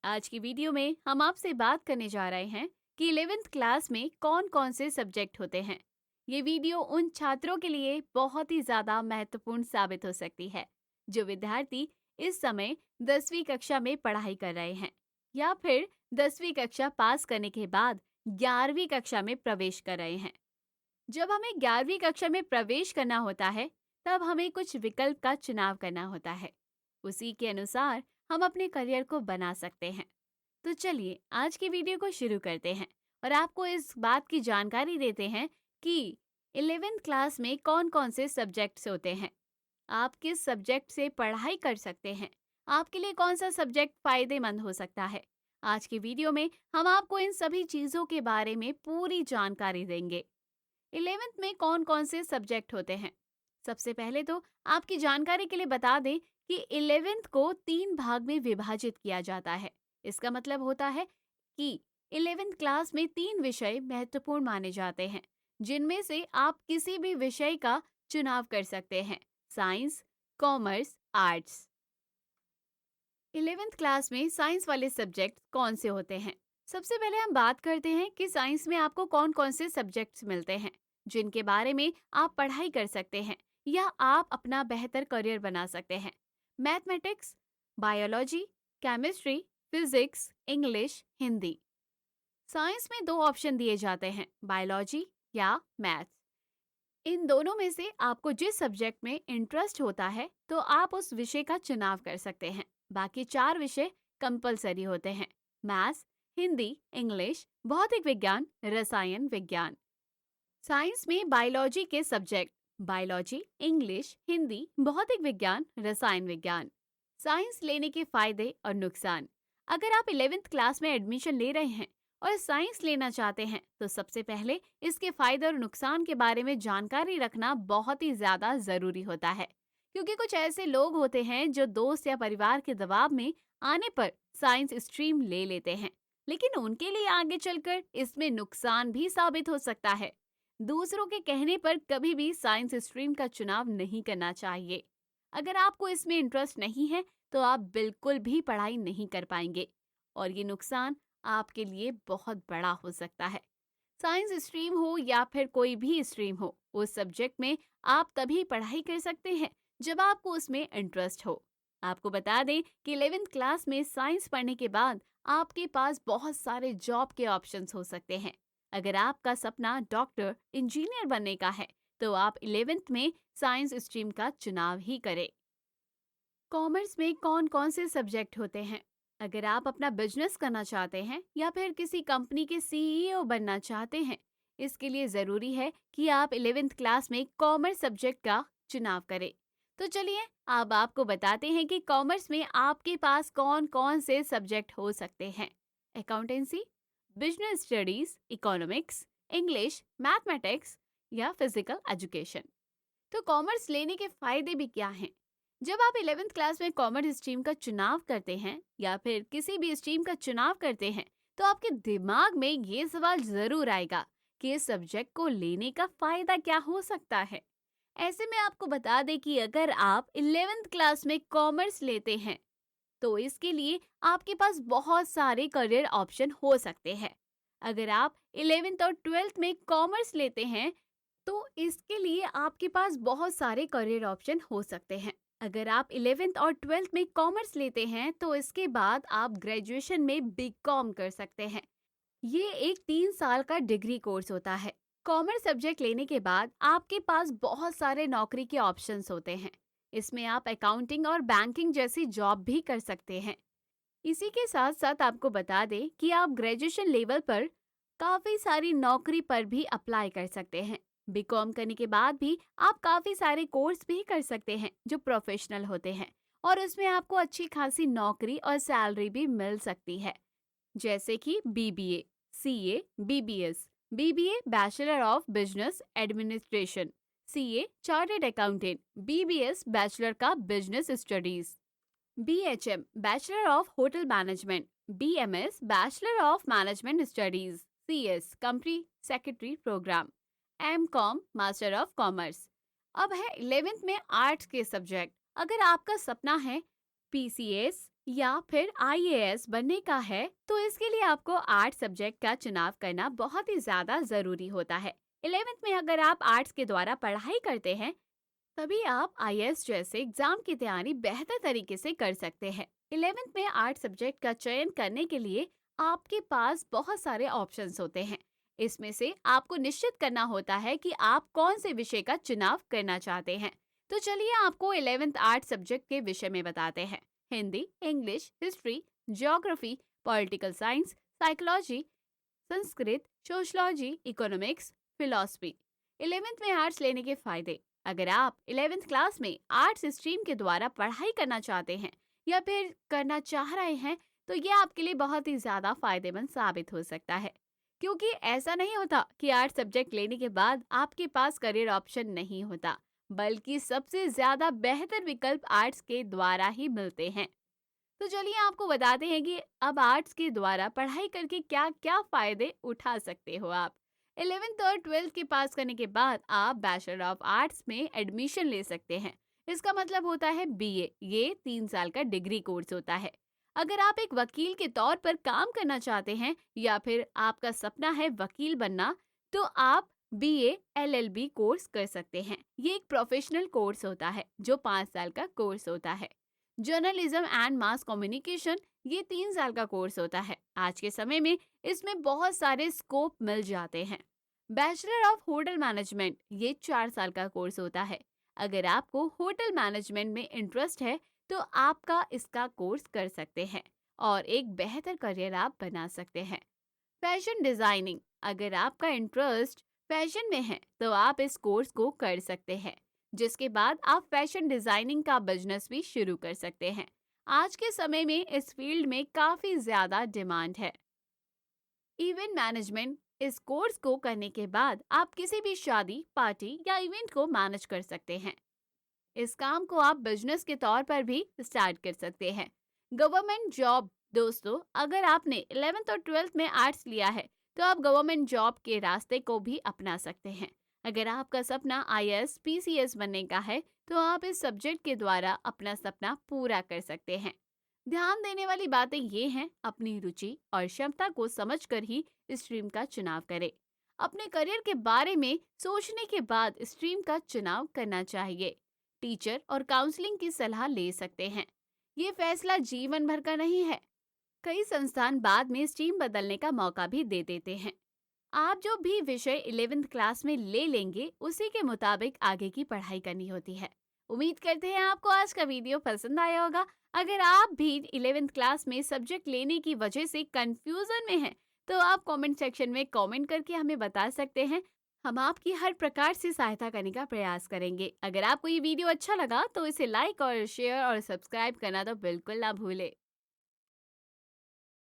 आज की वीडियो में हम आपसे बात करने जा रहे हैं कि 11th क्लास में कौन कौन से सब्जेक्ट होते हैं। ये वीडियो उन छात्रों के लिए बहुत ही ज्यादा महत्वपूर्ण साबित हो सकती है जो विद्यार्थी इस समय 10वीं कक्षा में पढ़ाई कर रहे हैं या फिर 10वीं कक्षा पास करने के बाद 11वीं कक्षा में प्रवेश कर रहे हैं। जब हमें 11वीं कक्षा में प्रवेश करना होता है तब हमें कुछ विकल्प का चुनाव करना होता है। उसी के अनुसार हम अपने करियर को बना सकते हैं। तो चलिए आज की वीडियो को शुरू करते हैं और आपको इस बात की जानकारी देते हैं कि 11th क्लास में कौन कौन से सब्जेक्ट्स होते हैं, आप किस सब्जेक्ट से पढ़ाई कर सकते हैं, आपके लिए कौन सा सब्जेक्ट फायदेमंद हो सकता है। आज की वीडियो में हम आपको इन सभी चीजों के बारे में पूरी जानकारी देंगे। 11th में कौन कौन से सब्जेक्ट होते हैं। सबसे पहले तो आपकी जानकारी के लिए बता दें कि 11th को 3 भाग में विभाजित किया जाता है। इसका मतलब होता है कि 11th क्लास में 3 विषय महत्वपूर्ण माने जाते हैं जिनमें से आप किसी भी विषय का चुनाव कर सकते हैं, science, commerce, arts. 11th class में साइंस वाले सब्जेक्ट कौन से होते हैं। सबसे पहले हम बात करते हैं कि साइंस में आपको कौन कौन से सब्जेक्ट्स मिलते हैं जिनके बारे में आप पढ़ाई कर सकते हैं या आप अपना बेहतर करियर बना सकते हैं। Mathematics, biology, chemistry, physics, English, Hindi. Science में 2 ऑप्शन दिए जाते हैं, बायोलॉजी या मैथ्स। इन दोनों में से आपको जिस सब्जेक्ट में इंटरेस्ट होता है तो आप उस विषय का चुनाव कर सकते हैं। बाकी 4 विषय कंपलसरी होते हैं, मैथ्स, हिंदी, इंग्लिश, भौतिक विज्ञान, रसायन विज्ञान। साइंस में बायोलॉजी के सब्जेक्ट बायोलॉजी, इंग्लिश, हिंदी, भौतिक विज्ञान, रसायन विज्ञान। साइंस लेने के फायदे और नुकसान। अगर आप 11th क्लास में एडमिशन ले रहे हैं और साइंस लेना चाहते हैं तो सबसे पहले इसके फायदे और नुकसान के बारे में जानकारी रखना बहुत ही ज्यादा जरूरी होता है, क्योंकि कुछ ऐसे लोग होते हैं जो दोस्त या परिवार के दबाव में आने पर साइंस स्ट्रीम ले लेते हैं, लेकिन उनके लिए आगे चलकर इसमें नुकसान भी साबित हो सकता है। दूसरों के कहने पर कभी भी साइंस स्ट्रीम का चुनाव नहीं करना चाहिए। अगर आपको इसमें इंटरेस्ट नहीं है तो आप बिल्कुल भी पढ़ाई नहीं कर पाएंगे और ये नुकसान आपके लिए बहुत बड़ा हो सकता है। साइंस स्ट्रीम हो या फिर कोई भी स्ट्रीम हो, उस सब्जेक्ट में आप तभी पढ़ाई कर सकते हैं जब आपको उसमें इंटरेस्ट हो। आपको बता दें कि 11th क्लास में साइंस पढ़ने के बाद आपके पास बहुत सारे जॉब के ऑप्शंस हो सकते हैं। अगर आपका सपना डॉक्टर, इंजीनियर बनने का है तो आप 11th में साइंस स्ट्रीम का चुनाव ही करें। कॉमर्स में कौन कौन से सब्जेक्ट होते हैं। अगर आप अपना बिजनेस करना चाहते हैं या फिर किसी कंपनी के सीईओ बनना चाहते हैं, इसके लिए जरूरी है कि आप 11th क्लास में कॉमर्स सब्जेक्ट का चुनाव करें। तो चलिए अब आपको बताते हैं कि कॉमर्स में आपके पास कौन कौन से सब्जेक्ट हो सकते हैं। Accountancy, business studies, economics, English, mathematics या फिजिकल एजुकेशन। तो कॉमर्स लेने के फायदे भी क्या हैं? जब आप 11th क्लास में कॉमर्स स्ट्रीम का चुनाव करते हैं या फिर किसी भी स्ट्रीम का चुनाव करते हैं तो आपके दिमाग में ये सवाल जरूर आएगा कि इस सब्जेक्ट को लेने का फायदा क्या हो सकता है। ऐसे में आपको बता दें कि अगर आप 11th क्लास में कॉमर्स लेते हैं तो इसके लिए आपके पास बहुत सारे करियर ऑप्शन हो सकते हैं। अगर आप 11th और 12th में कॉमर्स लेते हैं तो इसके लिए आपके पास बहुत सारे करियर ऑप्शन हो सकते हैं। अगर आप 11th और 12th में कॉमर्स लेते हैं तो इसके बाद आप ग्रेजुएशन में बीकॉम कर सकते हैं। ये एक 3 साल का डिग्री कोर्स होता है। कॉमर्स सब्जेक्ट लेने के बाद आपके पास बहुत सारे नौकरी के ऑप्शंस होते हैं। इसमें आप अकाउंटिंग और बैंकिंग जैसी जॉब भी कर सकते हैं। इसी के साथ साथ आपको बता दें कि आप ग्रेजुएशन लेवल पर काफी सारी नौकरी पर भी अप्लाई कर सकते हैं। बीकॉम करने के बाद भी आप काफी सारे कोर्स भी कर सकते हैं जो प्रोफेशनल होते हैं और उसमें आपको अच्छी खासी नौकरी और सैलरी भी मिल सकती है, जैसे कि BBA, CA, BBS. BBA bachelor of business administration, CA chartered accountant, BBS bachelor का business studies, BHM bachelor of hotel management, BMS bachelor of management studies, CS company secretary program, MCom master of commerce. अब है 11th में arts के subject. अगर आपका सपना है PCS, या फिर आईएएस बनने का है, तो इसके लिए आपको आर्ट सब्जेक्ट का चुनाव करना बहुत ही ज्यादा जरूरी होता है। 11th में अगर आप आर्ट्स के द्वारा पढ़ाई करते हैं, तभी आप आईएएस जैसे एग्जाम की तैयारी बेहतर तरीके से कर सकते हैं। 11th में आर्ट सब्जेक्ट का चयन करने के लिए आपके पास बहुत सारे ऑप्शंस होते हैं। इसमें से आपको निश्चित करना होता है कि आप कौन से विषय का चुनाव करना चाहते हैं। तो चलिए आपको 11th आर्ट सब्जेक्ट के विषय में बताते हैं। Hindi, English, history, geography, political science, psychology, Sanskrit, sociology, economics, philosophy. 11th में आर्ट्स लेने के फायदे। अगर आप 11th क्लास में आर्ट्स स्ट्रीम के द्वारा पढ़ाई करना चाहते हैं या फिर करना चाह रहे हैं, तो ये आपके लिए बहुत ही ज्यादा फायदेमंद साबित हो सकता है। क्योंकि ऐसा नहीं होता कि आर्ट्स सब्जेक्ट लेने के बाद आपके पास करियर ऑप्शन नहीं होता, बल्कि सबसे ज्यादा बेहतर विकल्प आर्ट्स के द्वारा ही मिलते हैं। तो चलिए आपको बताते हैं कि अब आर्ट्स के द्वारा पढ़ाई करके क्या क्या फायदे उठा सकते हो आप। 11th और 12th के पास करने के बाद आप बैचलर ऑफ आर्ट्स में एडमिशन ले सकते हैं। इसका मतलब होता है बीए। ये 3 साल का डिग्री कोर्स होता है। अगर आप एक वकील के तौर पर काम करना चाहते हैं या फिर आपका सपना है वकील बनना, तो आप बीए एलएलबी कोर्स कर सकते हैं। ये एक प्रोफेशनल कोर्स होता है जो 5 साल का कोर्स होता है। जर्नलिज्म एंड मास कम्युनिकेशन, ये 3 साल का कोर्स होता है। आज के समय में इसमें बहुत सारे स्कोप मिल जाते हैं। बैचलर ऑफ होटल मैनेजमेंट, ये 4 साल का कोर्स होता है। अगर आपको होटल मैनेजमेंट में इंटरेस्ट है, तो आपका इसका कोर्स कर सकते हैं और एक बेहतर करियर आप बना सकते हैं। फैशन डिजाइनिंग, अगर आपका इंटरेस्ट फैशन में है, तो आप इस कोर्स को कर सकते हैं, जिसके बाद आप फैशन डिजाइनिंग का बिजनेस भी शुरू कर सकते हैं। आज के समय में इस फील्ड में काफी ज्यादा डिमांड है। इवेंट मैनेजमेंट, इस कोर्स को करने के बाद आप किसी भी शादी, पार्टी या इवेंट को मैनेज कर सकते हैं। इस काम को आप बिजनेस के तौर पर भी स्टार्ट कर सकते हैं। गवर्नमेंट जॉब, दोस्तों अगर आपने 11th और 12th में आर्ट्स लिया है, तो आप गवर्नमेंट जॉब के रास्ते को भी अपना सकते हैं। अगर आपका सपना आईएएस पीसीएस बनने का है, तो आप इस सब्जेक्ट के द्वारा अपना सपना पूरा कर सकते हैं। ध्यान देने वाली बातें ये हैं, अपनी रुचि और क्षमता को समझकर ही स्ट्रीम का चुनाव करें। अपने करियर के बारे में सोचने के बाद स्ट्रीम का चुनाव करना चाहिए। टीचर और काउंसलिंग की सलाह ले सकते हैं। ये फैसला जीवन भर का नहीं है। कई संस्थान बाद में स्ट्रीम बदलने का मौका भी दे देते हैं। आप जो भी विषय 11th क्लास में ले लेंगे, उसी के मुताबिक आगे की पढ़ाई करनी होती है। उम्मीद करते हैं आपको आज का वीडियो पसंद आया होगा। अगर आप भी 11th क्लास में सब्जेक्ट लेने की वजह से कंफ्यूजन में हैं, तो आप कमेंट सेक्शन में कमेंट करके हमें बता सकते हैं। हम आपकी हर प्रकार से सहायता करने का प्रयास करेंगे। अगर आपको ये वीडियो अच्छा लगा, तो इसे लाइक और शेयर और सब्सक्राइब करना तो बिल्कुल ना भूले।